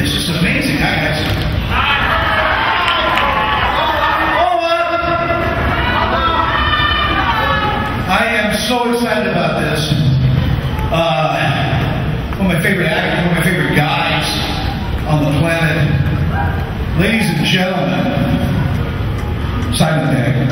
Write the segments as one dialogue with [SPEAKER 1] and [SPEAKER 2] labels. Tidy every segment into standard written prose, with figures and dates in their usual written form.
[SPEAKER 1] this. It's amazing. Hi, guys. I am so excited about this. One of my favorite actors, one of my favorite guys on the planet. Ladies and gentlemen, Pegg.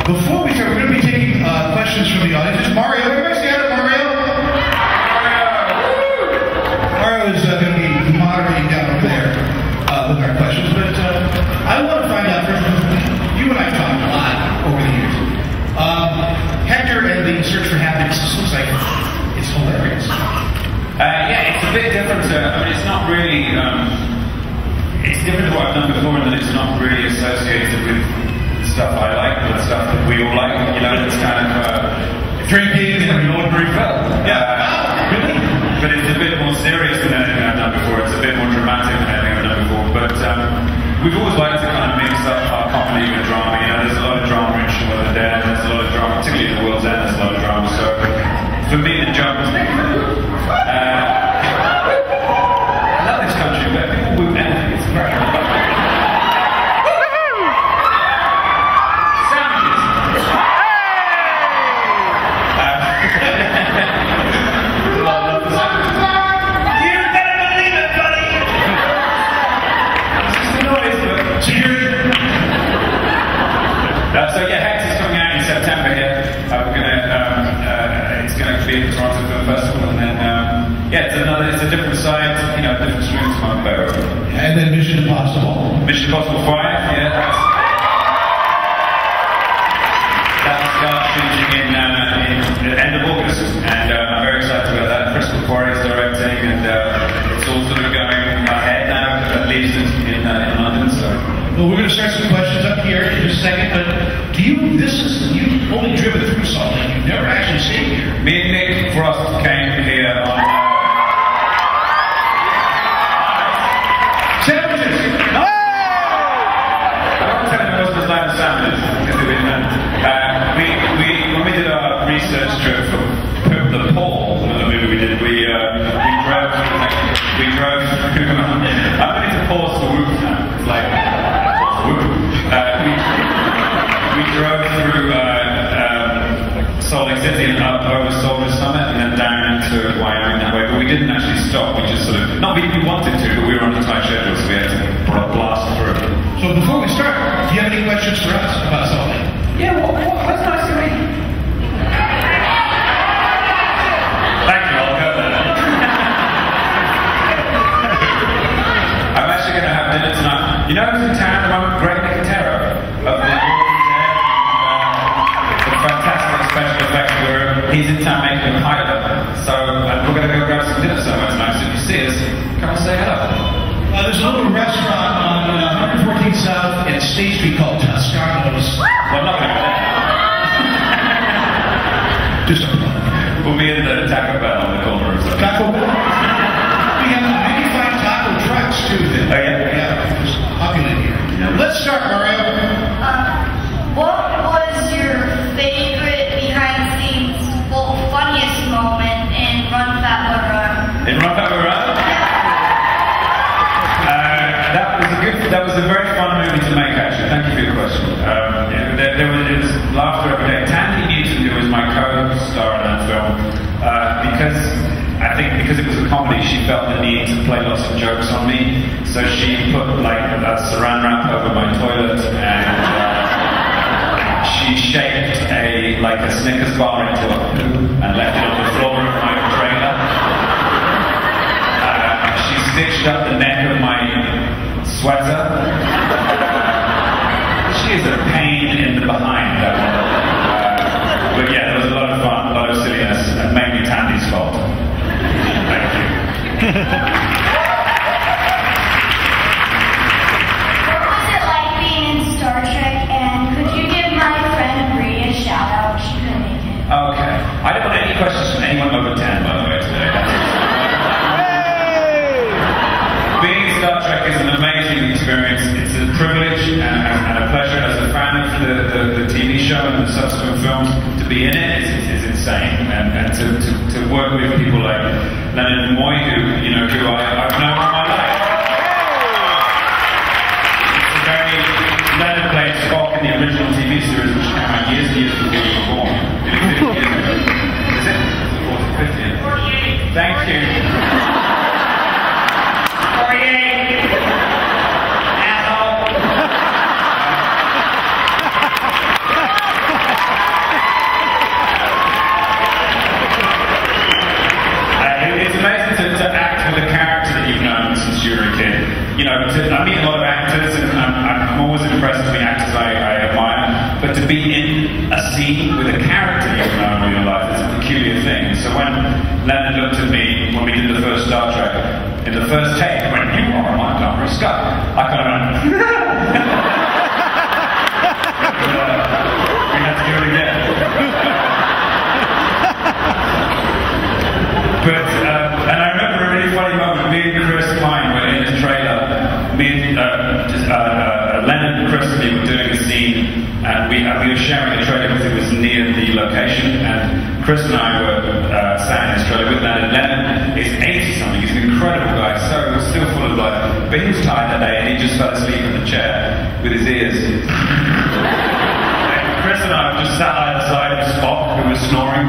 [SPEAKER 1] Before we start, we're going to be taking questions from the audience. There's Mario. Everybody say hi to Mario. Mario is going to be moderating down over there with our questions. But I want to find out first. You and I have talked a lot over the years. Hector and the Search for Happiness. This looks like it's hilarious.
[SPEAKER 2] Yeah, it's a bit different. I mean, it's not really. It's different to what I've done before, in that it's not really associated with stuff I like, but stuff that we all like. You know, it's kind of drinking and an ordinary film. Yeah, really. But it's a bit more serious than anything I've done before. It's a bit more dramatic than anything I've done before. But we've always liked to kind of mix up our comedy with drama. You know, there's a lot of drama in Shaun of the Dead. There's a lot of drama, particularly in The World's End. There's a lot of drama. So for me, the jump. I love this country, but people move anything. It's great. So yeah, Hex is coming out in September here. It's going to be at the Toronto Film Festival, and then yeah, it's a different side, you know, different strings to my bow.
[SPEAKER 1] And then Mission Impossible.
[SPEAKER 2] Mission Impossible 5, yeah. That will start shooting in the end of August, and I'm very excited about that. Chris McQuarrie is directing, and it's all sort of going ahead now. At least in London, so.
[SPEAKER 1] Well, we're going to start some questions up here in just a second, but you've only driven through Salt Lake. You've never actually stayed here.
[SPEAKER 2] Me and Nick Frost came here on...
[SPEAKER 1] Sandwiches!
[SPEAKER 2] No! I don't tell you most of the time sandwiches, because when we did our research trip for The Paul, the movie we did, we drove through... I'm going to pause the roof now. It's like... we drove through Salt Lake City and up over Soldier Summit and then down into Wyoming that way, but we didn't actually stop. We just sort of, not because we wanted to, but we were on a tight schedule, so we had to blast through.
[SPEAKER 1] So before we start, do you have any questions for us about Salt Lake?
[SPEAKER 2] Yeah, what's nice to me? Thank you, I'll go there. I'm actually going to have dinner tonight. You know who's in town at the moment? Greg Nicotero of the fantastic special effects guru. He's in town making a pilot. So we're going to go grab some dinner somewhere tonight. So if you see us, come and say hello.
[SPEAKER 1] There's a little restaurant on 114th South and State Street called Toscano's.
[SPEAKER 2] Well, I'm not going to go there.
[SPEAKER 1] Just a plug.
[SPEAKER 2] We'll be in the Taco Bell on the corner or something.
[SPEAKER 1] Taco Bell? We have many fine taco trucks too.
[SPEAKER 2] Oh yeah?
[SPEAKER 1] Yeah, it's popular here. Let's start, Mario.
[SPEAKER 3] What was your favorite behind-the-scenes, funniest moment in Run Fat But Run?
[SPEAKER 2] In Run Fat But Run? That was a very fun movie to make, actually. Thank you for your question. There was laughter every day. Tandy Newton, who was my co-star in that film, because it was a comedy, she felt the need to play lots of jokes on me. So she put like a saran wrap over my toilet, and she shaped a Snickers bar into a poo and left it on the floor of my trailer. She stitched up the neck of my sweater. She is a pain in the behind, that one. But yeah, there was a lot of fun, a lot of silliness, and mainly Tandy's fault. Thank you. for the TV show and the subsequent films, to be in it is insane. And to work with people like Leonard Nimoy, who I've known all my life. It's a very Leonard played Spock in the original TV series, which came out years and years before you were born. 50 years ago. Is it? 50? 48. Thank you. 48. I meet a lot of actors, and I'm always impressed with the actors I admire, but to be in a scene with a character you've known all your life is a peculiar thing. So when Leonard looked at me, when we did the first Star Trek, in the first take, when you are my Dr. Scott, I kind of went, we have to do it again. But, and I remember a really funny moment, me and Chris Pine were in his trailer. Leonard and Chris and me were doing a scene, and we were sharing the trailer because it was near the location, and Chris and I were sat in this trailer with Leonard. Leonard is 80-something, he's an incredible guy, so still full of life, but he was tired that day and he just fell asleep in the chair with his ears. And Chris and I just sat outside of Spock, who was snoring,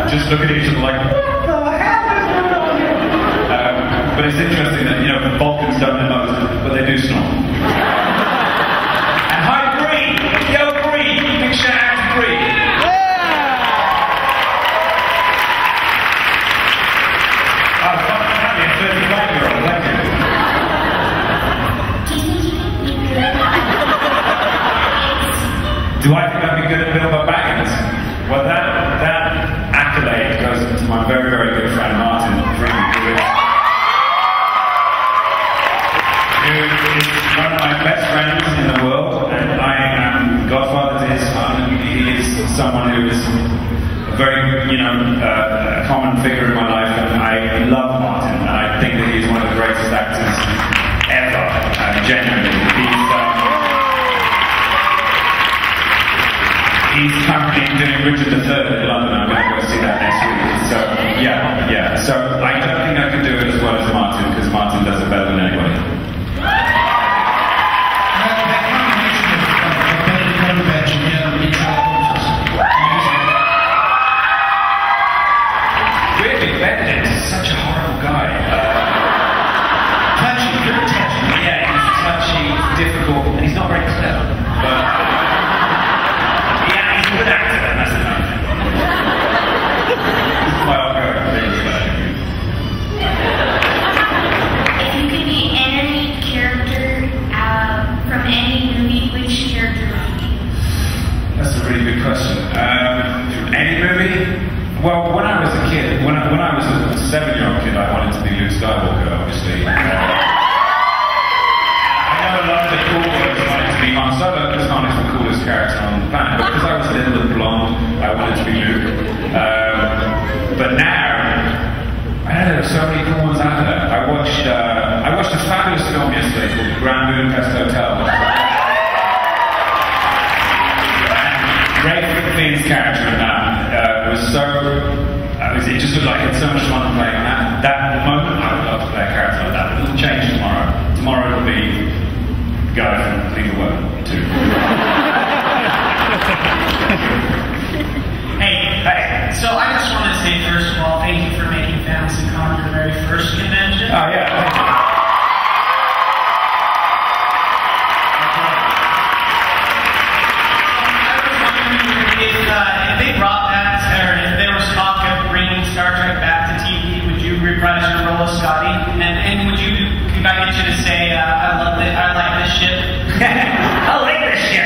[SPEAKER 2] just looking at each other like, what the hell is going on here? But it's interesting that, Vulcans don't know, but they do snore. And hi, Bree! Yo, Bree! Big shout out to Bree! Oh, I'm happy, a 35-year-old, thank you. Do I think I'd be good at Bilbo Baggins? Well, that accolade goes to my very, very good friend Martin Freeman, who is one of my best friends in the world, and I am godfather to his son. He is someone who is a very, a common figure in my life, and I love Martin, and I think that he's one of the greatest actors ever, genuinely. He's currently doing Richard III in London. I'm going to go see that next week. So, yeah. So, I don't think I can do it as well as Martin, because Martin does it better than anybody. Really, Benedict is such a horrible guy. Touchy, very touchy. Yeah, he's touchy, he's difficult, and he's not very clever. But good actor, that's enough. Well,
[SPEAKER 3] if you could be any character from any movie, which character would you be?
[SPEAKER 2] That's a really good question. From any movie? Well, when I was a kid, when I was a 7-year-old kid, I wanted to be Luke Skywalker, obviously. I know a lot of the cool boys wanted to be Han Solo, because Han is the coolest character on the planet. But because I was little and blonde, I wanted to be Luke. But now, I don't know, there's so many cool ones out there. I watched a fabulous film yesterday called The Grand Budapest Hotel. And Ray Finn's character in that was so... it just looked like it had so much fun playing on that. That moment, I would love to play a character like that. It'll change tomorrow. Tomorrow it'll be the guy from Leave the World 2.
[SPEAKER 4] Hey, so I just wanted to say, first of all, thank you for making FantasyCon your very first convention.
[SPEAKER 2] Oh, yeah. Thank you.
[SPEAKER 4] I was wondering if they brought that, or if there was talk of bringing Star Trek back to TV, would you reprise your role of Scotty? And would you, if I get you to say, I love it, I like this ship?
[SPEAKER 2] I like this ship!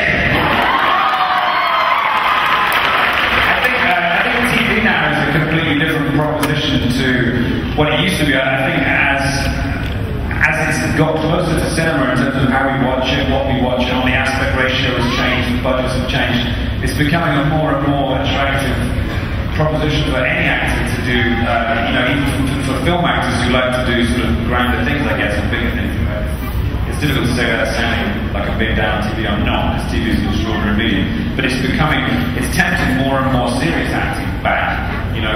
[SPEAKER 2] TV now is a completely different proposition to what it used to be. I think as it's got closer to cinema in terms of how we watch it, what we watch it on, the aspect ratio has changed, the budgets have changed. It's becoming a more and more attractive proposition for any actor to do, even for film actors who like to do sort of grander things, I guess, and bigger things. it's difficult to say that sounding like a big down TV. I'm not, because TV is an extraordinary medium. But it's tempting more and more serious acting back, you know,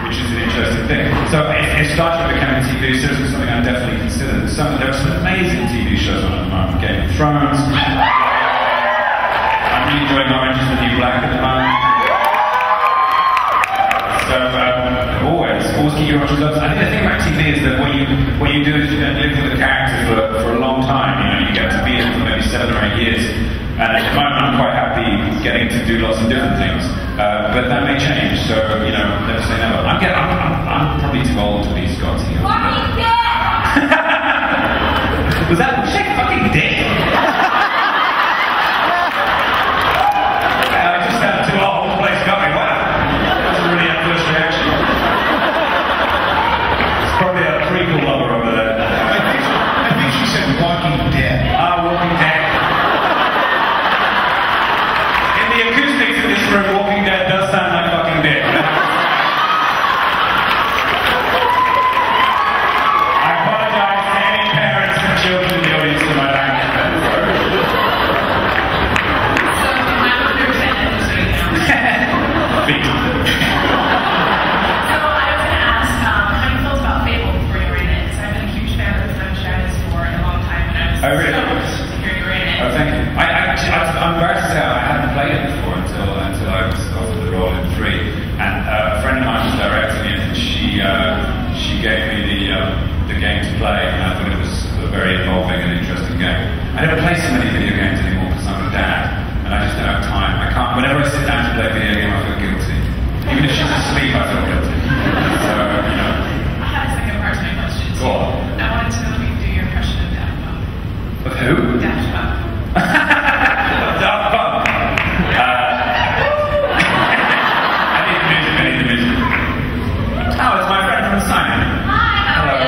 [SPEAKER 2] which is an interesting thing. So it started becoming TV series, was something I definitely considered. There are some amazing TV shows on at the moment. Game of Thrones. I'm really enjoying Orange is the New Black at the moment. So always keep your options open. I think the thing about TV is that what you do is you live with a character for a long time. You know, you get to be in for maybe 7 or 8 years. And at the moment, I'm quite happy getting to do lots of different things. But that may change. So you know, never say never. I'm probably too old to be Scotty.
[SPEAKER 3] Walking Dead.
[SPEAKER 2] Was that shake fucking dick? I just sounded too old. The place got me. Wow. Really adverse reaction. It's probably a prequel lover over there.
[SPEAKER 1] I think she said Walking Dead.
[SPEAKER 2] Walking Dead. In the acoustics of this room, Walking Dead does sound like fucking dick. I apologize to any parents and children in the audience for my language.
[SPEAKER 5] So, I'm under 10 episodes now.
[SPEAKER 2] Feet.
[SPEAKER 5] So, I was going to ask, how do you feel about Fable before you read it? Because I've been a huge fan of the franchise for a long time, and I was
[SPEAKER 2] Oh, really?
[SPEAKER 5] stoked to hear you read it.
[SPEAKER 2] Oh, thank you. I'm embarrassed to say I hadn't played it before until I was offered the role in 3. And a friend of mine was directing it, and she gave me the game to play, and I thought it was a very involving and interesting game. I never play so many video games anymore because I'm a dad, and I just don't have time. I can't. Whenever I sit down to play a video game, I feel guilty. Even if she's asleep, I feel guilty. So you know.
[SPEAKER 5] I had a second part to my question.
[SPEAKER 2] Go on.
[SPEAKER 5] I wanted to know if you could do your impression of Daft Punk.
[SPEAKER 2] Of who?
[SPEAKER 5] Daft Punk.
[SPEAKER 2] Daft Punk. I need the music. Oh, it's my friend from the sign.
[SPEAKER 3] Hi, how are
[SPEAKER 2] Hello.
[SPEAKER 3] you?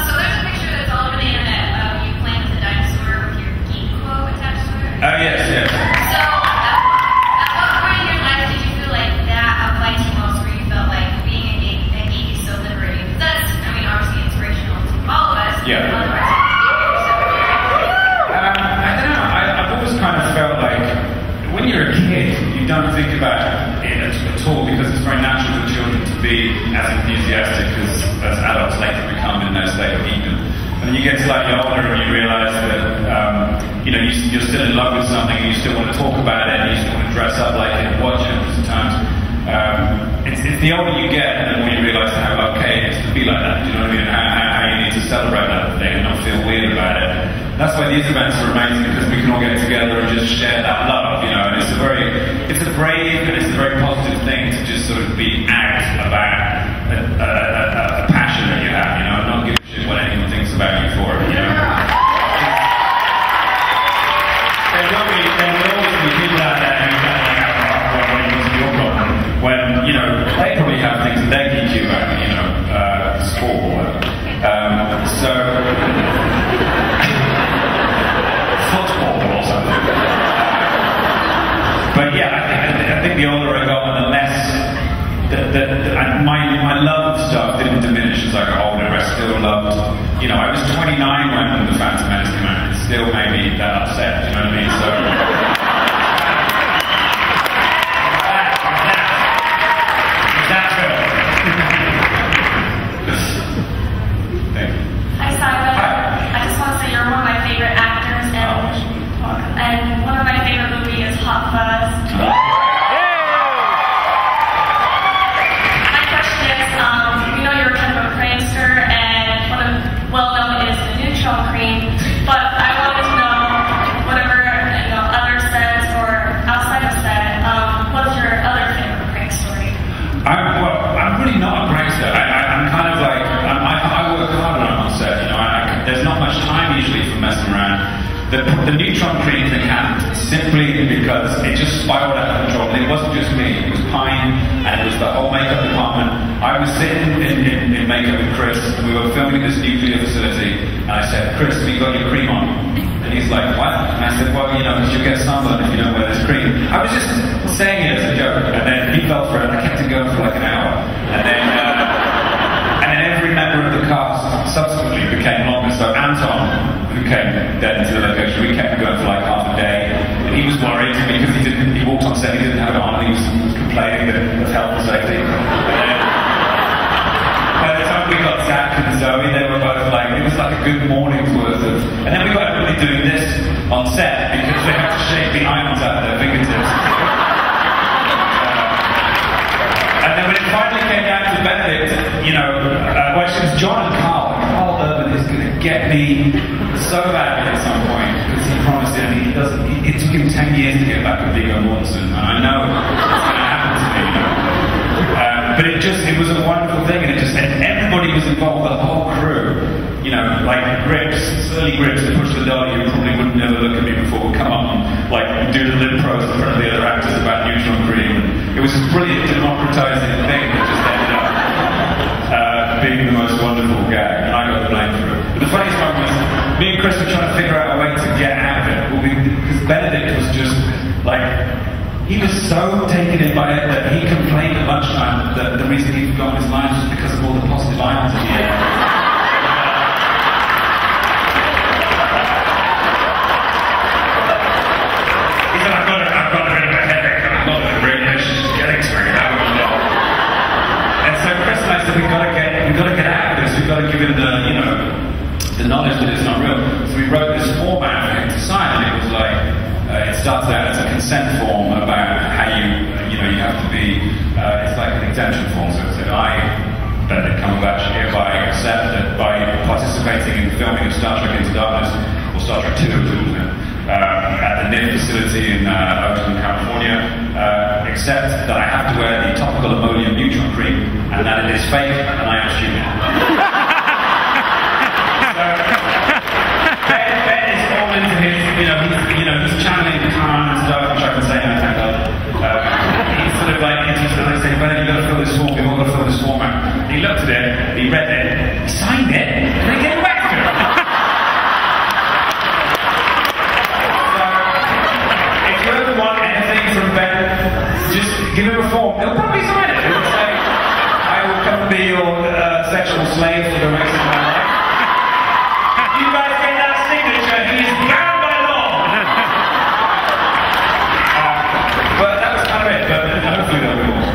[SPEAKER 3] So there's a picture that's all over the internet of you playing with a dinosaur with your geek quote attached to it.
[SPEAKER 2] Oh, yes.
[SPEAKER 3] So, at what point in your life did you feel like that applied to you most, where you felt like being a geek is so liberating? That's, I mean, obviously inspirational to all of us.
[SPEAKER 2] Yeah.
[SPEAKER 3] Otherwise,
[SPEAKER 2] I don't know. I've always kind of felt like when you're a kid, you don't think about it at all because it's very natural for children to be as enthusiastic as adults later become in their state of geekdom. And then you get slightly older and you realise that you know you're still in love with something and you still want to talk about it and you still want to dress up like it and watch it sometimes. It's the older you get and the more you realise how okay it is to be like that. Do you know what I mean? How you need to celebrate that thing and not feel weird about it. That's why these events are amazing because we can all get together and just share that love, you know. And it's a brave and it's a very positive thing to just sort of be out about a passion that you have, you know, and not give a shit what anyone thinks about you for it, you know. There will always be people out there who kind of like have when it comes to your problem, when, you know, they probably have things that they geek you about, you know, sport or whatever. So football or something. But yeah, I think the older I got and the less my love of stuff didn't diminish as I got older. I still loved, you know, I was 29 when The Phantom Menace came out. It still made me that upset, you know what I mean? So that's good. Thank you.
[SPEAKER 5] Hi, Simon.
[SPEAKER 2] Hi.
[SPEAKER 5] I just want to say you're one of my favorite actors, and one of my favorite movies is Hot Fuzz. My question is, we know you're kind of a prankster, and one of well-known is the neutron cream, but I wanted to know, whatever, you know, other sets or outside of set, what's your other favorite prank story?
[SPEAKER 2] I'm really not a prankster. I'm kind of like, I work hard when I'm on set, you know, there's not much time usually for messing around. The neutron cream thing happened simply because it just spiraled out of control. And it wasn't just me, it was Pine, and it was the whole makeup department. I was sitting in makeup with Chris, and we were filming this nuclear facility, and I said, Chris, have you got your cream on? And he's like, what? And I said, well, you know, because you'll get sunburned if you don't wear this cream. I was just saying it as a joke, and then he fell for it, and I kept it going for like an hour. And then every member of the cast subsequently became longer. So Anton, worried because he walked on set, he didn't have it on, and he was complaining of health and safety. By the time we got Zach and Zoe, they were both like, it was like a good morning's worth of, and then we got everybody doing this on set because they had to shake the irons out of their fingertips. And then when it finally came down to Benedict, you know, well, it was John and Carl. Carl Urban is going to get me so badly at some point because he promised it, and he doesn't. It took him 10 years to get back with Viggo Mortensen, and I know it's going to happen to me. You know? But it was a wonderful thing, and everybody was involved, the whole crew. You know, like Grips, early Grips that pushed the dolly, who probably wouldn't never look at me before, would come up and like do the lip pros in front of the other actors about neutron cream. It was this brilliant democratizing thing that just ended up being the most wonderful gag, and I got the blame for it. But the funniest one was, me and Chris were trying to figure out a way to get out of it, because Benedict was just like, he was so taken in by it that he complained at lunchtime that the reason he'd forgotten his lines was because of all the positive lines at the end. He said, I've got a bit of a headache, and I'm not really just getting to it. And so Chris and I said, we've got to get out of this, we've got to give him the knowledge that it's not real. So we wrote this format for him to sign, and it was like, it started out as a consent form about how you have to be, it's like an exemption form, so it said, I, Benedict Cumberbatch, hereby accept that by participating in the filming of Star Trek Into Darkness, or Star Trek 2 as it was then, at the NIF facility in Oakland, California, accept that I have to wear the topical ammonium neutron cream, and that it is fake, and I am stupid. Ben is all into his, he's channeling Khan and stuff, which I can say now, thank God. He's sort of like, they say, Benedict, you've got to fill this form, we've all got to fill this form out. He looked at it, he read it, he signed it, and then gave it back to him. So, if you ever want anything from Ben, just give him a form, he'll probably sign it. He'll say, I will come be your sexual slave for the rest of my life. You guys get that signature, he is bound by law. But that was kind of it, but hopefully there'll be more.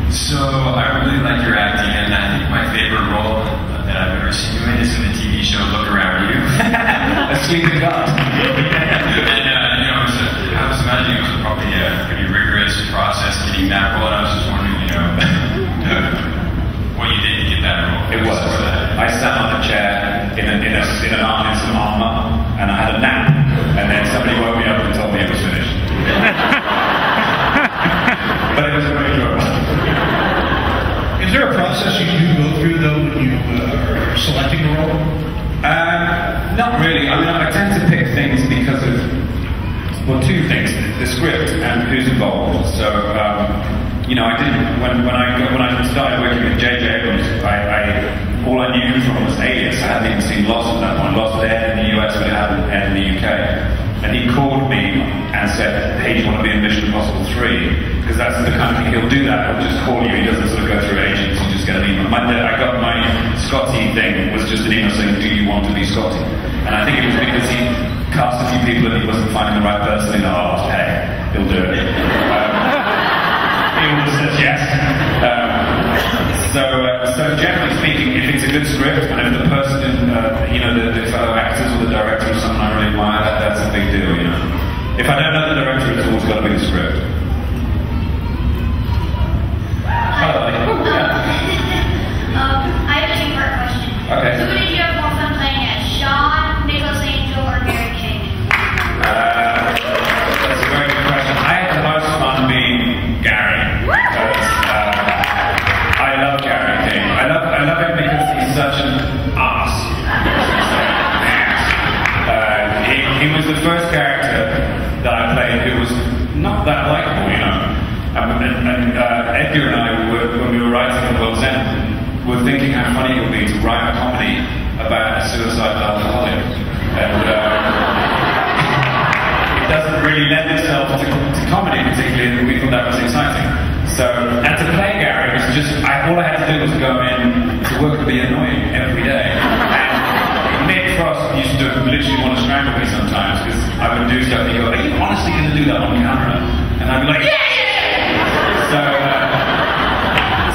[SPEAKER 6] So I really like your acting, and I think my favorite role that I've ever seen you in is in the TV show Look Around You.
[SPEAKER 2] A sleeping god.
[SPEAKER 6] And I was imagining it was probably a pretty rigorous process getting that role, and I was just wondering, what you did to get that role.
[SPEAKER 2] It was. I sat on a chair in some armor, and I had a nap, and then somebody woke me up and told me it was finished. But it was a great job.
[SPEAKER 1] Is there a process you do go through though when you are selecting a role?
[SPEAKER 2] Not really. I mean, I tend to pick things because of, well, two things: the script and who's involved. So. I didn't, when I started working with J.J. Abrams, all I knew from was Alias. I hadn't even seen Lost at that point. Lost had aired in the US, but it hadn't aired in the UK. And he called me and said, hey, do you want to be in Mission Impossible 3? Because that's the kind of thing, he'll do that, he'll just call you, he doesn't sort of go through agents, you just get an email. I got my Scotty thing, was just an email saying, do you want to be Scotty? And I think it was because he cast a few people and he wasn't finding the right person in the heart. Hey, he'll do it. He always says yes. So generally speaking, if it's a good script, and if the person, the fellow actors or the director or someone I really admire, that's a big deal, If I don't know the director, it's always got to be the script. Hello.
[SPEAKER 3] I have a two-part question.
[SPEAKER 2] Okay.
[SPEAKER 3] So who did you have more fun playing as, Sean, Nicholas Angel, or Mary Kay?
[SPEAKER 2] That's a very good question. I had the most fun being Gary. I love Gary King. I love him because he's such an ass. He was the first character that I played who was not that likable, And Edgar and I, when we were writing The World's End, were thinking how funny it would be to write a comedy about a suicidal alcoholic. And it doesn't really lend itself to comedy particularly, and we thought that was exciting. So, and to play Gary was just, all I had to do was go in to work and be annoying every day. And Nick Frost used to used to literally want to strangle me sometimes because I would do stuff and he'd go, are you honestly going to do that on camera? And I'd be like,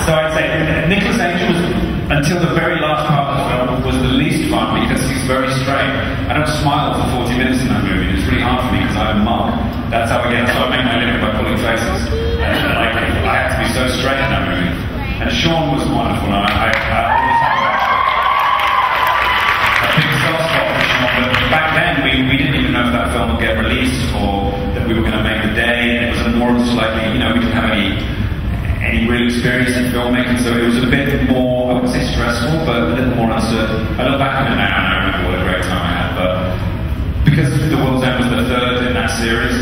[SPEAKER 2] So I'd say Nicholas Angel was, until the very last part of the film, was the least fun because he's very straight. I don't smile for 40 minutes in that movie. It's really hard for me because I'm a mug. That's how I make my living, by pulling faces. And I have to be so straight in that movie. And Sean was wonderful, and I always have a big soft spot for Sean. But back then, we didn't even know if that film would get released or that we were going to make the day. It was a more slightly, we didn't have any real experience in filmmaking, so it was a bit more, I wouldn't say stressful, but a little more uncertain. I look back on it now and I remember what a great time I had, but because The World's End was the third in that series,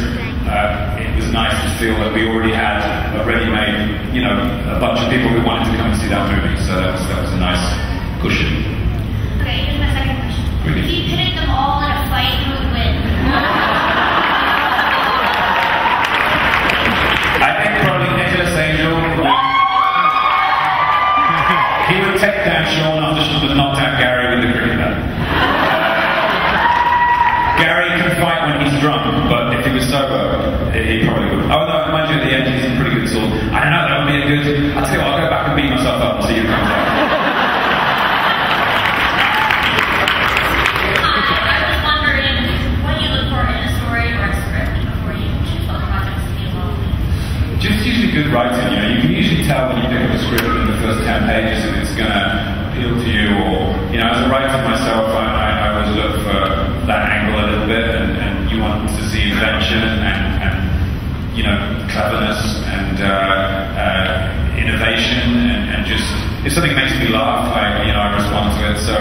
[SPEAKER 2] it was nice to feel that we already had a ready-made, a bunch of people who wanted to come and see that movie, so that was a nice cushion.
[SPEAKER 3] Okay, here's my second question.
[SPEAKER 2] Really?
[SPEAKER 3] If you pitted them all in a fight, who would win?
[SPEAKER 2] I think probably Nicholas Angel. He would take down Sean after Sean would knock down Gary with the cricket bat. Gary can fight when he's drunk, but if he was sober, he probably would. Although, mind you, at the end, he's a pretty good sword. I don't know, that would be a good. I'll tell you what, I'll go back and beat myself up and see who comes out.
[SPEAKER 3] I was wondering, what do you look for in a story or a script before you choose what projects to be involved in?
[SPEAKER 2] Just usually good writing, you can usually tell when you pick up a script in the first 10 pages if it's going to appeal to you, or, as a writer myself, I always look for that angle a little bit, and you want to see invention and cleverness and innovation, and just, if something makes me laugh, I respond to it, so,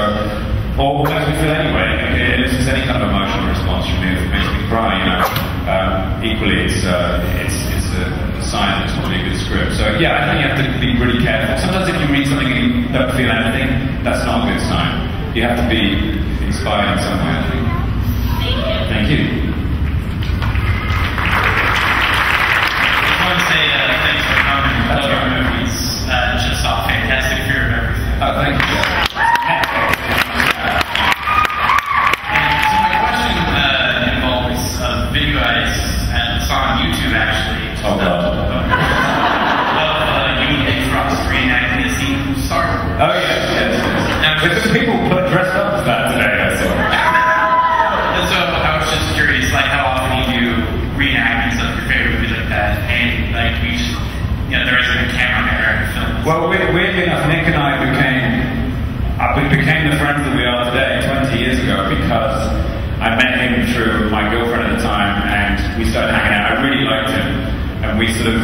[SPEAKER 2] or makes me feel anyway, it's just any kind of emotional response from me, if it makes me cry, equally it's a sign that it's probably a good script. So yeah, I think you have to be really careful. Sometimes if you read something and you don't feel anything, that's not a good sign. You have to be inspired in some way, I think. Thank you.
[SPEAKER 4] I just want to say thanks for coming. Love your movies. Just saw fantastic fear of everything.
[SPEAKER 2] Oh, thank you.
[SPEAKER 4] So my question involves a video I saw on YouTube actually.
[SPEAKER 2] Oh, God.
[SPEAKER 4] You and Edgar Wright reenacting a scene from Star Wars.
[SPEAKER 2] Oh, yes.
[SPEAKER 4] Now,
[SPEAKER 2] There's some people dressed up as that today, I saw.
[SPEAKER 4] And so I was just curious, how often you do reenactings of your favorite movie like that, and you just, there isn't a camera there in the film.
[SPEAKER 2] Well, weirdly enough, Nick and I became the friends that we are today 20 years ago because I met him through my girlfriend at the time, and we started hanging out. I really liked him, and we sort of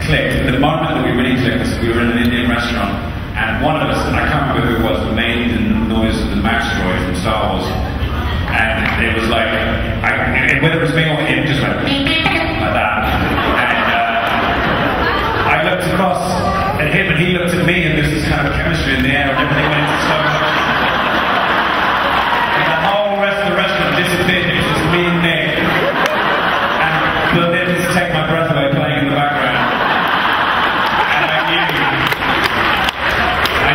[SPEAKER 2] clicked. The moment that we really clicked was we were in an Indian restaurant, and one of us, and I can't remember who it was, made the noise of the Max droid from Star Wars, and it was like, whether it was me or him, just went like that. And I looked across at him, and he looked at me, and there was this kind of chemistry in the air, and everything went into slow motion. And the whole rest of the restaurant disappeared. It was just me and Nick. And Berlin to take my breath away playing in the background. And I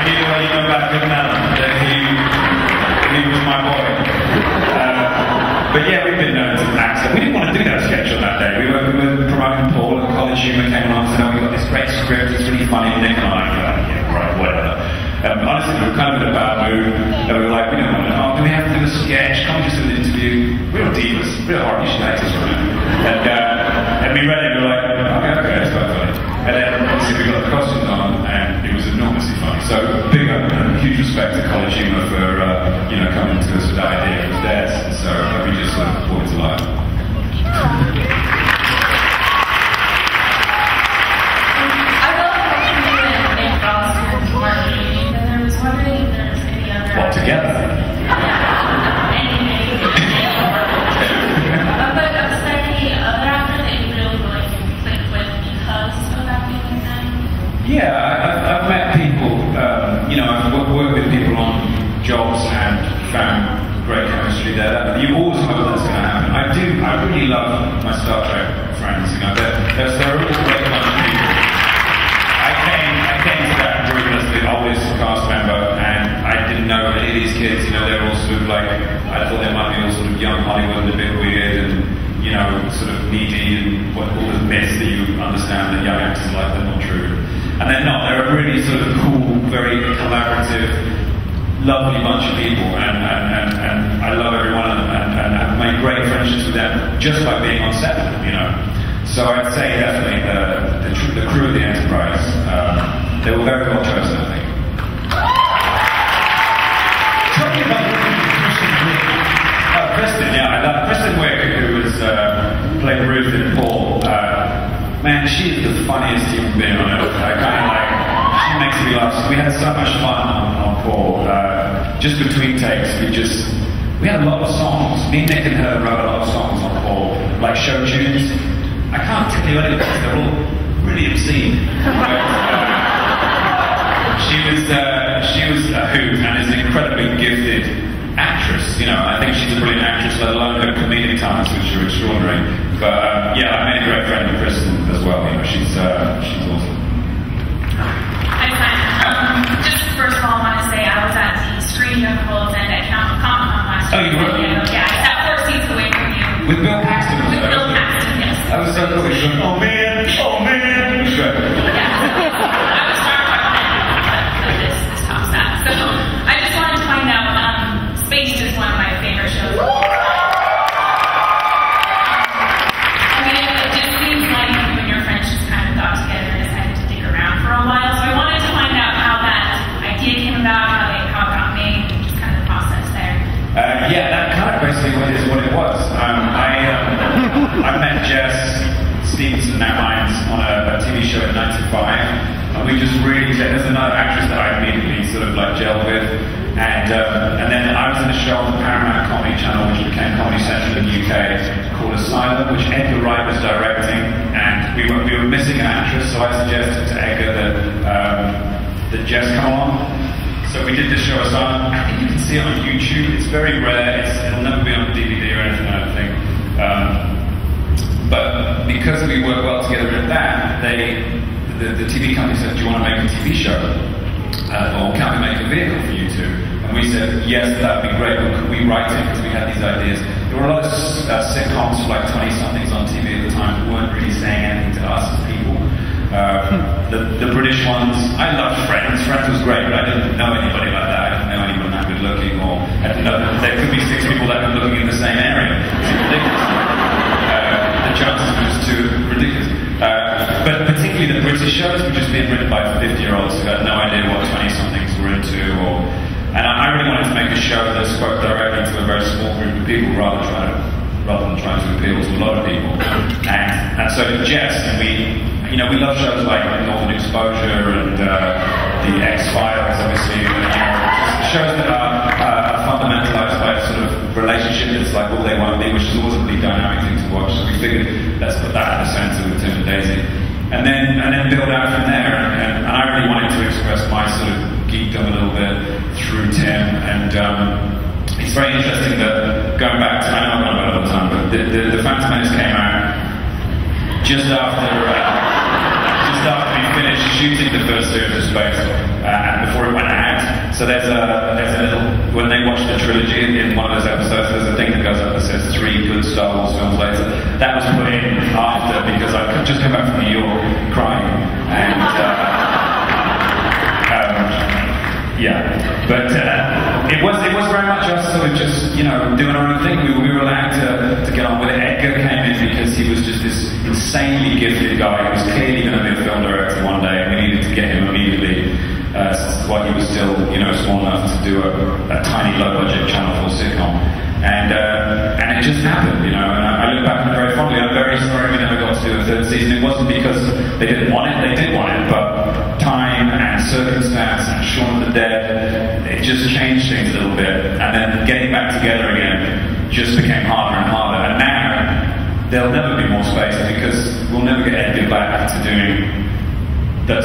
[SPEAKER 2] knew when you go back with Alan that he was my boy. But yeah, we've been known to accent. We didn't want to do that sketch on that day. We were promoting Paul, and College Humor came along and said, we got this great script, it's really funny. Nick and I were like, yeah, right, whatever. Honestly, we were kind of in a bad mood, and we were like, we don't want to, do we have to do a sketch? Can't we just do an interview? We're divas, we're horrible, you should hate us from it. And we read it, and we were like, okay, it's quite funny. And then obviously we got the costumes on, and it was enormously funny. So big up and huge respect to College Humor for coming to us with that idea. It was theirs, so we just sort of brought it to life. What, together? Yeah, I've met people, I've worked with people on jobs and found great chemistry there. You always hope that's going to happen. I really love my Star Trek friends, they're always a great bunch of people. I came to that group as the oldest cast member, and I didn't know any any of these kids, you know, they're all sort of like, I thought they might be all sort of young Hollywood and a bit weird and, you know, sort of needy and all the myths that you understand that young actors like, they're not true. And they're not. They're a really sort of cool, very collaborative, lovely bunch of people, and I love every one of them, and I've made great friendships with them just by being on set with them, you know. So I'd say definitely the crew of the Enterprise, they were very well chosen, I think.
[SPEAKER 1] Tell me about
[SPEAKER 2] Kristen, yeah, I love Kristen Wiig, who was played Ruth in Paul. Man, she is the funniest human being on earth. I kind of like, she makes me laugh. We had so much fun on Paul. Just between takes, we had a lot of songs. Me, Nick, and her wrote a lot of songs on Paul, like show tunes. I can't tell you any of them, they're all really obscene. She was a hoot and is an incredibly gifted actress. You know, I think she's a brilliant actress, let alone her comedic talents, which are extraordinary. But yeah, I made a great friend with Kristen as well. You know, she's awesome.
[SPEAKER 5] Hi, just first of all, I want to say I was at the screening of World's End at Comic-Con last year.
[SPEAKER 2] Oh, you were?
[SPEAKER 5] Yeah, I sat 4 seats away from you.
[SPEAKER 2] With Bill Paxton?
[SPEAKER 5] With Bill Paxton, yes.
[SPEAKER 2] That was so cool. Oh man, oh man. It was great.
[SPEAKER 5] Yeah. I was trying to recommend this tops that. So I just wanted to find out, Space is one of my favorite shows. I mean, it just seems like you and your friends just kind of got together and decided to stick around for a while. So I wanted to find out how that idea came about, how it got made, and just kind of the process there.
[SPEAKER 2] Yeah, that kind of basically is what it was. I met Jess Stevenson, now Hines, on a TV show in '95, and we just really, there's another actress that I immediately sort of like gelled with, and then I was in a show on the Paramount Comedy Channel, which became Comedy Central in the UK, called Asylum, which Edgar Wright was directing, and we were missing an actress, so I suggested to Edgar that Jess come on. So we did this show Asylum. I think you can see it on YouTube. It's very rare. It'll never be on DVD or anything, I don't think. But because we worked well together at that, the TV company said, do you want to make a TV show? Or can we make a vehicle for you two? And we said, yes, that would be great, but could we write it? Because we had these ideas. There were a lot of sitcoms for like 20-somethings on TV at the time that weren't really saying anything to us as people. The British ones, I loved Friends. Friends was great, but I didn't know anybody like that. I didn't know anyone that good looking, or I didn't know that there could be 6 people that were looking in the same area. It's ridiculous. The chances were just too ridiculous. But particularly the British shows were just being written by 50-year-olds who had no idea what 20-somethings were into, and I really wanted to make a show that spoke directly to a very small group of people rather than trying to appeal to a lot of people. And so did Jess, and we love shows like Northern Exposure and the X-Files, obviously, shows that are fundamentalized by a sort of relationship that's like all they want to be, which is always a really dynamic thing to watch. So we figured, let's put that in the center with Tim and Daisy. And then build out from there. And I really wanted to express my sort of geekdom a little bit through Tim. And it's very interesting that going back to, I know I'm not about all the time, but the Phantom Menace came out just after we finished shooting the first series of Space, and before it went out. So there's a little, when they watch the trilogy in one of those episodes, there's a thing that goes up that says 3 good Star Wars films later. That was put in after, because I could just come back from New York crying, and yeah, but it was very much us sort of just, you know, doing our own thing. We were allowed to get on with it. Edgar came in because he was just this insanely gifted guy who was clearly going to be a film director one day, and we needed to get him immediately while he was still, you know, small enough to do a tiny low-budget Channel 4 sitcom. And it just happened, you know, and I look back on it very fondly. I'm very sorry we never got to do a 3rd season. It wasn't because they didn't want it, they did want it, but time and circumstance and Shaun of the Dead, it just changed things a little bit. And then getting back together again just became harder and harder. And now, there'll never be more space because we'll never get Edgar back to doing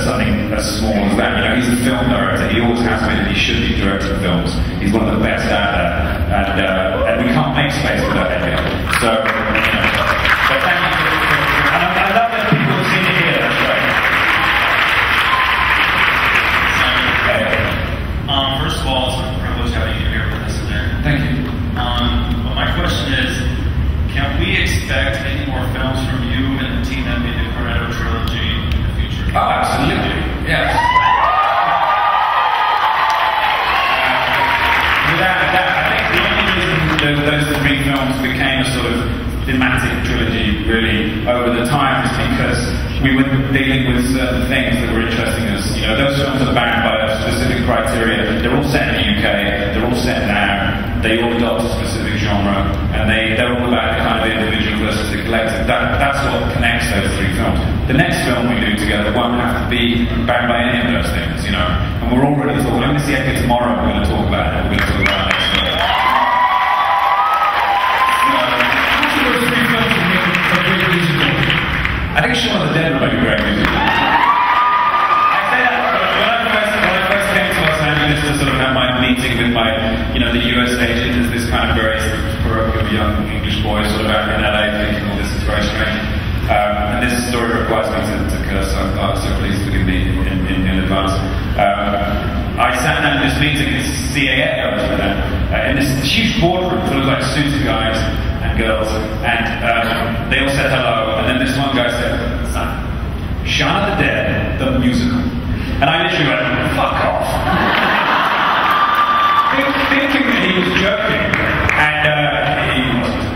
[SPEAKER 2] something as small as that. You know, he's a film director. He always has been, and he should be directing films. He's one of the best at that. And we can't make space without Edgar. So, you know, but thank you. And I love that people have seen it here. That's great.
[SPEAKER 7] First of all, it's a privilege having you films from you and the team that made the Corretto trilogy in the future?
[SPEAKER 2] Oh, absolutely. Yes. Without a doubt, I think the only reason those three films became a sort of thematic trilogy really over the time is because we were dealing with certain things that were interesting us. You know, those films are bound by a specific criteria. They're all set in the UK, they're all set now, they all adopt a specific genre, and they're all about the kind of individual versus the collective. That's what connects those three films. The next film we do together won't have to be bound by any of those things, you know. And we're already talking, I'm going to see Edgar tomorrow, we're going to talk about it, we're going to talk about the next film. I think Shaun of the Dead would make a great musical. I say that, but when I first came to Los Angeles to sort of have my meeting with my, you know, the US agent as this kind of very parochial young English boy sort of out in LA thinking, oh, this is very strange. And this story requires me to curse, so please forgive me in advance. I sat down in this meeting, this CAA I was with them, in this huge boardroom full of like suited guys and girls, and they all said hello, and then this one guy said, son, Shaun of the Dead, the musical. And I literally went, fuck off. Thinking that he was joking, and he wasn't.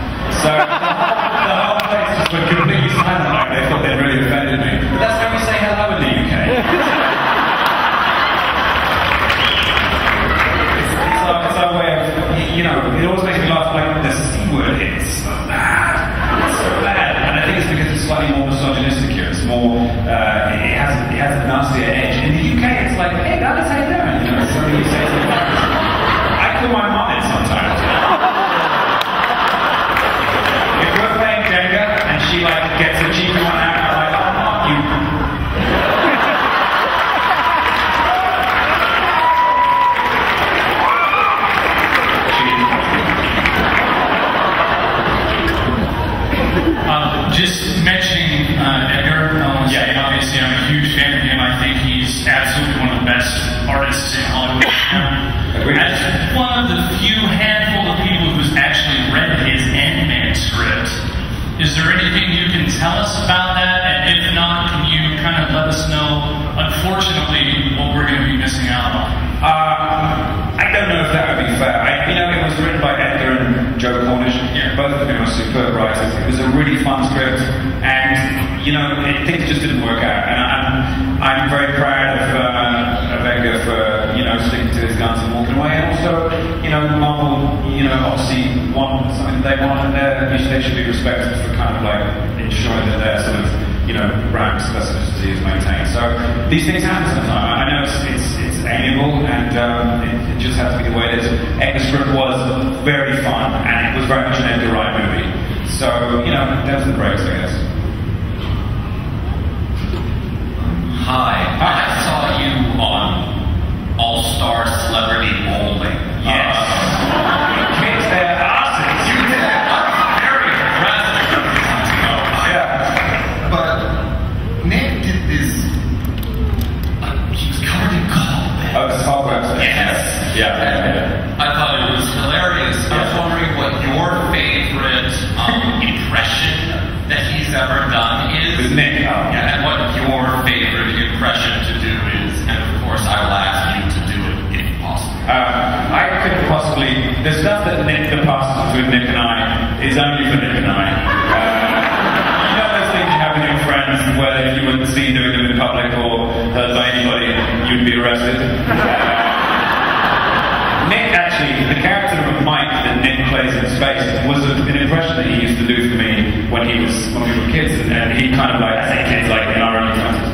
[SPEAKER 2] So the whole place just went completely silent, like they thought they'd really offended me. But that's how we say hello in the UK. It's our way of, you know, it always makes me laugh, like, the C word here, it's so bad. It's so bad. And I think it's because it's slightly more misogynistic here. It's more, it has a nastier edge. In the UK, it's like, hey guys, how you doing? You know, it's something you say to the parents. I call my mom in sometimes. If we're playing Jenga, and she, like, gets a cheeky one out, I'm like, oh, Mom, you...
[SPEAKER 7] Just mentioning Edgar, obviously I'm a huge fan of him. I think he's absolutely one of the best artists in Hollywood. As one of the few handful of people who's actually read his Ant-Man script, is there anything you can tell us about that? And if not, can you kind of let us know, unfortunately, what we're going to be missing out on?
[SPEAKER 2] I don't know if that would be fair. You know, it was written by Edgar and Joe Cornish.
[SPEAKER 7] Yeah.
[SPEAKER 2] Both of them are superb writers. It was a really fun script, and you know, things just didn't work out. And I'm very proud of Edgar for, you know, sticking to his guns and walking away. And also, you know, Marvel, you know, obviously want something they want, and they should be respected for kind of like ensuring that their sort of, you know, brand specificity is maintained. So these things happen sometimes. I know it's amiable, and it just has to be the way it is. Edgar's script was very fun, and it was very much an Edgar Wright movie. So, you know, those are the breaks, I guess.
[SPEAKER 8] Hi. I saw you on All-Star Celebrity Bowling.
[SPEAKER 2] Yes. Kids their asses.
[SPEAKER 8] You did. I'm very impressed.
[SPEAKER 2] Yeah.
[SPEAKER 8] But Nick did this. He was covered in cobwebs.
[SPEAKER 2] Oh, it's cobwebs.
[SPEAKER 8] Yes.
[SPEAKER 2] Yeah.
[SPEAKER 8] I thought it was hilarious. I was wondering what your favorite impression that he's ever done is.
[SPEAKER 2] With Nick.
[SPEAKER 8] Yeah, and what your favorite impression to do is. And of course, I will ask you to do it if possible.
[SPEAKER 2] I could possibly. The stuff that passes between Nick and I is only for Nick and I. You know those things you have with your friends where if you were seen doing them in public or heard by anybody, you'd be arrested? Nick, actually, the character of Mike that Nick plays in Space was an impression that he used to do for me when we were kids, and he kind of like, I say kids like in our early 20s,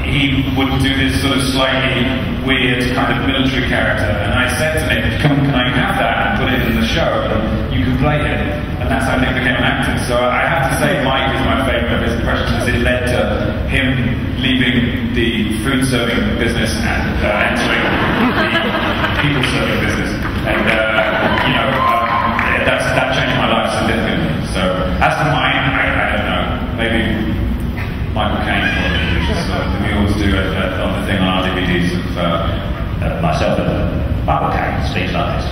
[SPEAKER 2] he would do this sort of slightly weird kind of military character, and I said to Nick, can I have that and put it in the show, and you can play it, and that's how Nick became an actor. So I have to say Mike is my favourite of his impressions, because it led to him leaving the food serving business and entering the people serving business, and you know, that changed my life significantly. So as for mine, I don't know, maybe Michael Caine, which is we always do on the thing on our DVDs of myself and Michael Caine speaks like this.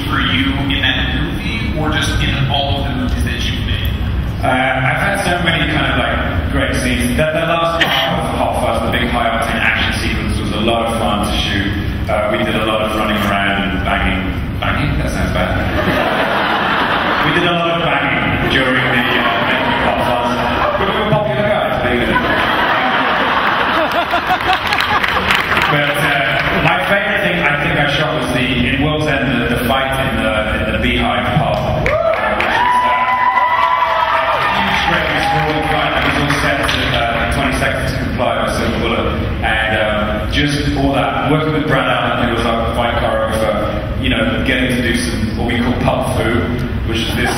[SPEAKER 8] for you in that movie, or just in all of the movies that you've made?
[SPEAKER 2] I've had so many kind of like great scenes. The last part of Hot Fuzz, the big high octane action sequence, was a lot of fun to shoot. We did a lot of running around and banging. Banging? That sounds bad. We did a lot of banging during the making of Hot Fuzz. But we were popular guys, believe it or not. But my favourite thing I think I shot was in World's End, the fight in the beehive pub, which is a huge great sprawling fight that was all set to 20 seconds to comply by Silver Bullet, and just all that, working with Brad Allen, who was our fight choreographer, you know, getting to do some what we call pub food, which is this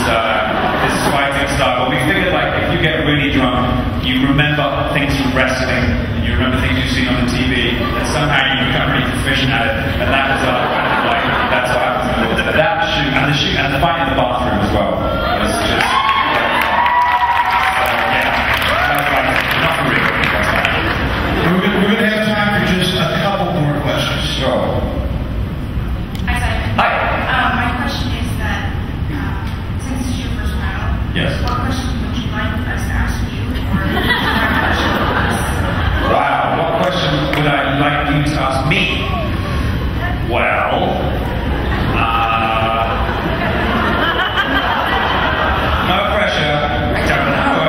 [SPEAKER 2] fighting style. But we figured like if you get really drunk, you remember things from wrestling, and you remember things you've seen on the TV, and somehow you become really proficient at it. And that was like that's what happens in the world. That shoot and the fight in the bathroom as well was just not for real.
[SPEAKER 1] We're going to have time for just a couple more questions.
[SPEAKER 2] Sure.
[SPEAKER 5] Hi, Simon.
[SPEAKER 2] Hi.
[SPEAKER 5] My question is that since this is your first panel,
[SPEAKER 2] Yes.
[SPEAKER 5] what question would you like us to ask you, or what question would us?
[SPEAKER 2] Wow, what question would I like you to ask me? Well, no pressure. I don't know.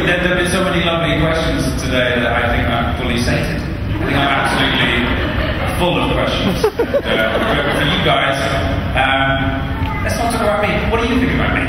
[SPEAKER 2] There have been so many lovely questions today that I think I'm fully sated. I think I'm absolutely full of questions. But for you guys, let's not talk about me. What do you think about me?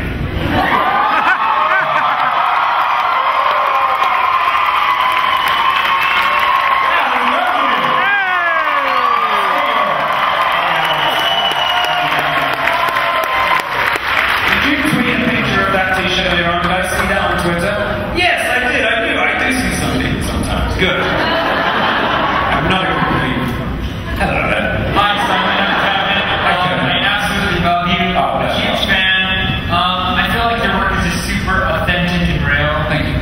[SPEAKER 2] Good. I'm not a complete. Hello there.
[SPEAKER 4] Hi, Simon. I'm Kevin. I absolutely love you. I'm a huge fan. I feel like your work is just super authentic and real.
[SPEAKER 2] Thank you.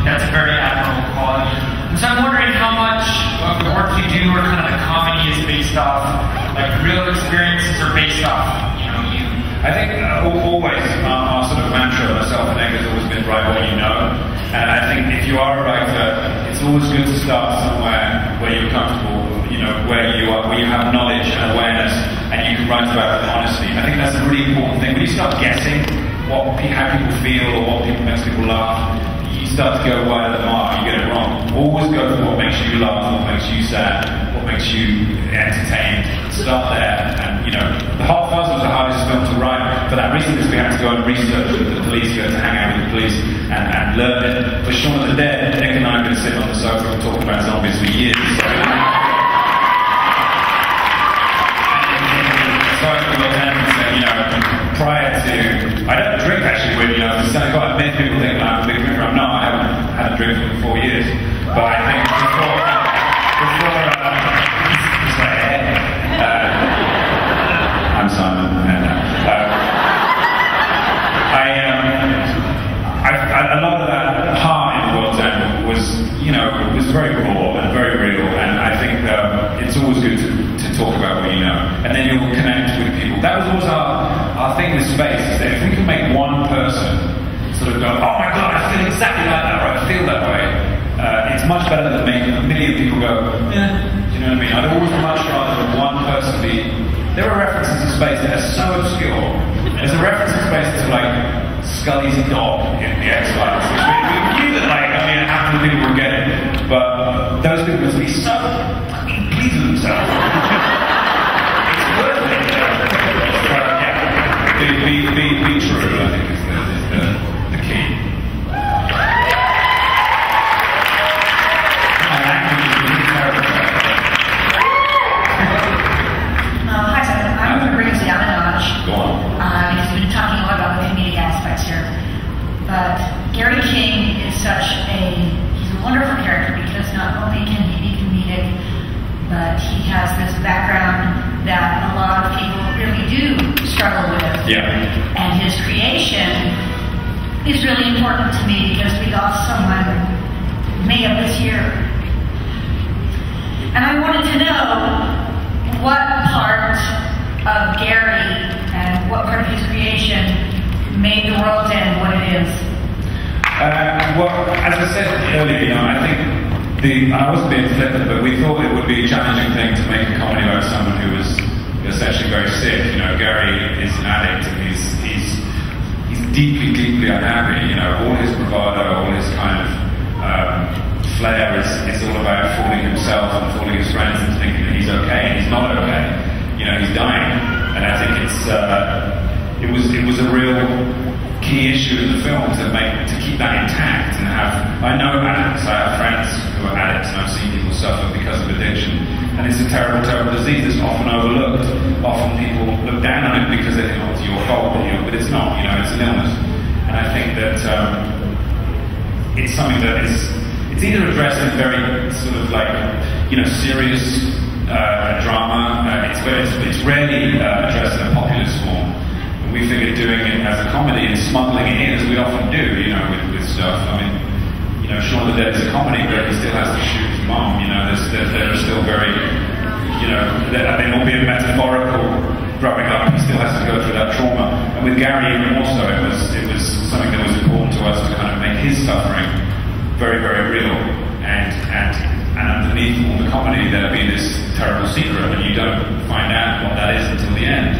[SPEAKER 4] That's a very admirable quality. And so I'm wondering how much of the work you do or kind of the comedy is based off, like real experiences, or based off, you know, you.
[SPEAKER 2] I think always our sort of mantra, myself and Edgar, has always been write what you know. And I think if you are a writer, it's always good to start somewhere where you're comfortable, you know, where you have knowledge and awareness, and you can write about it honestly. I think that's a really important thing. When you start guessing how people feel or what makes people laugh, you start to go wide of the mark, you get it wrong. Always go for what makes you laugh, what makes you sad, what makes you entertained. Start there. And, you know, The Hot Fuzz was the hardest film to write for that reason, because we had to go and research with the police, we had to hang out with the police and learn it. For Shaun of the Dead, Nick and I have been sitting on the sofa and talking about zombies for years. So I feel you know, prior to, I don't drink actually with, you know, I've got to admit, people think I'm a big drinker. I'm not. I haven't had a drink for 4 years. But I think I'm Simon, and a lot of that heart in World's End was, you know, was very raw and very real, and I think it's always good to talk about what you know, and then you'll connect with people. That was always our thing with space, is that if we can make one person sort of go, oh my god, I feel exactly like that, or I feel that way, it's much better than making a million people go, yeah, do you know what I mean? I'd always much rather one person be. There are references to space that are so obscure. There's a reference in space to like Scully's dog in the X-Files. We knew that, like, I mean, half the people would get it, but those people must be so fucking pleased with themselves. It's worth it. But yeah, be true, I think, is the key. My language is really terrible.
[SPEAKER 9] Hi, Simon. I'm going to bring us down a notch.
[SPEAKER 2] Go on.
[SPEAKER 9] Because we've been talking a lot about the comedic aspects here. But Gary King is he's a wonderful character, because not only can he be comedic, but he has this background that a lot of people really do struggle with.
[SPEAKER 2] Yeah.
[SPEAKER 9] And his creation is really important to me, because we lost someone May of this year. And I wanted to know what part of Gary what part of his creation made the world end what it is?
[SPEAKER 2] Well, as I said earlier, I think I wasn't being flippant, but we thought it would be a challenging thing to make a comedy about someone who was essentially very sick. Gary is an addict, and he's deeply, deeply unhappy. All his bravado, all his kind of flair is all about fooling himself and fooling his friends and thinking that he's okay, and he's not okay. He's dying, and I think it was a real key issue in the film to keep that intact and have. I know addicts. I have friends who are addicts, and I've seen people suffer because of addiction. And it's a terrible, terrible disease that's often overlooked. Often people look down on it because they think, oh, it's your fault, but it's not. It's an illness. And I think that it's something that it's either addressed in very sort of like serious drama. It's rarely addressed in a populist form. We figured doing it as a comedy and smuggling it in, as we often do, with stuff. I mean, Shaun of the Dead is a comedy, but he still has to shoot his mom. They're still very, albeit metaphorical growing up, he still has to go through that trauma. And with Gary, even more so, it was something that was important to us to kind of make his suffering very, very real. And underneath all the comedy, there'll be this terrible secret, and you don't find out what that is until the end.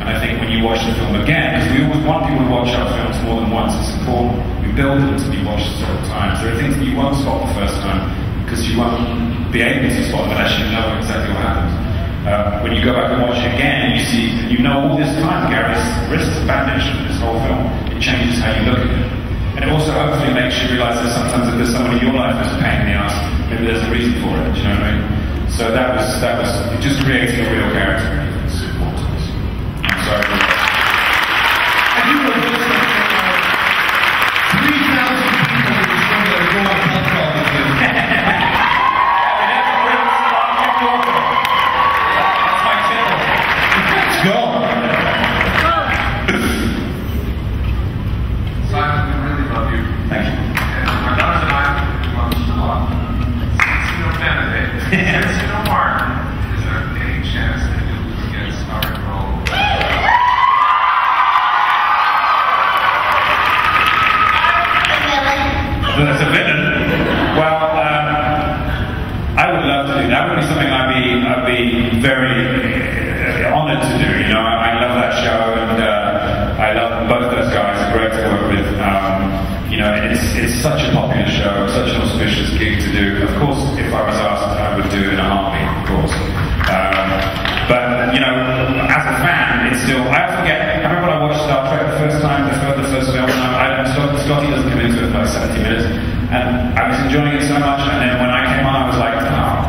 [SPEAKER 2] And I think when you watch the film again, because we always want people to watch our films more than once, it's important. We build them to be watched several times. There are things that you won't spot the first time because you won't be able to spot them unless you know exactly what happens. When you go back and watch it again, you see, all this time Gary's wrists are bandaged in this whole film. It changes how you look at it. And it also hopefully makes you realize that sometimes if there's someone in your life who's a pain in the ass, maybe there's a reason for it. Do you know what I mean? So that was just creating a real character. It's important to us. I'm sorry.
[SPEAKER 1] And you were listening to 3,000 people who were going to go on pub crawl with you.
[SPEAKER 2] That's my channel.
[SPEAKER 1] Let's go.
[SPEAKER 10] Simon, we really love you.
[SPEAKER 2] Thank you.
[SPEAKER 10] And my daughters and I love you a lot. It's no benefit. It's no harm. Is there any chance that you'll do again starring role?
[SPEAKER 2] That's a villain. Well, I would love to do that. Would be something I'd be very honoured to do. I love that show, and I love both those guys. They're great to work with. It's such a popular show, such an auspicious gig to do. Of course, if I was asked, I would do it in a heartbeat. Of course. But as a fan, it's still. I forget. I remember when I watched Star Trek the first time, the first film. Scotty doesn't come into it for like 70 minutes, and I was enjoying it so much. And then when I came on, I was like, oh.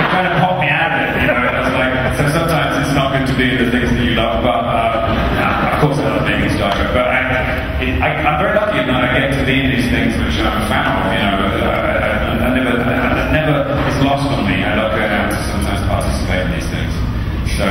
[SPEAKER 2] It kind of popped me out of it. I was like, so sometimes it's not good to be in the things that you love, but of course I love being in Star Trek. But I'm very lucky that I get to be in these things which I'm a fan of. It never is lost on me. I love going out to sometimes participate in these things. So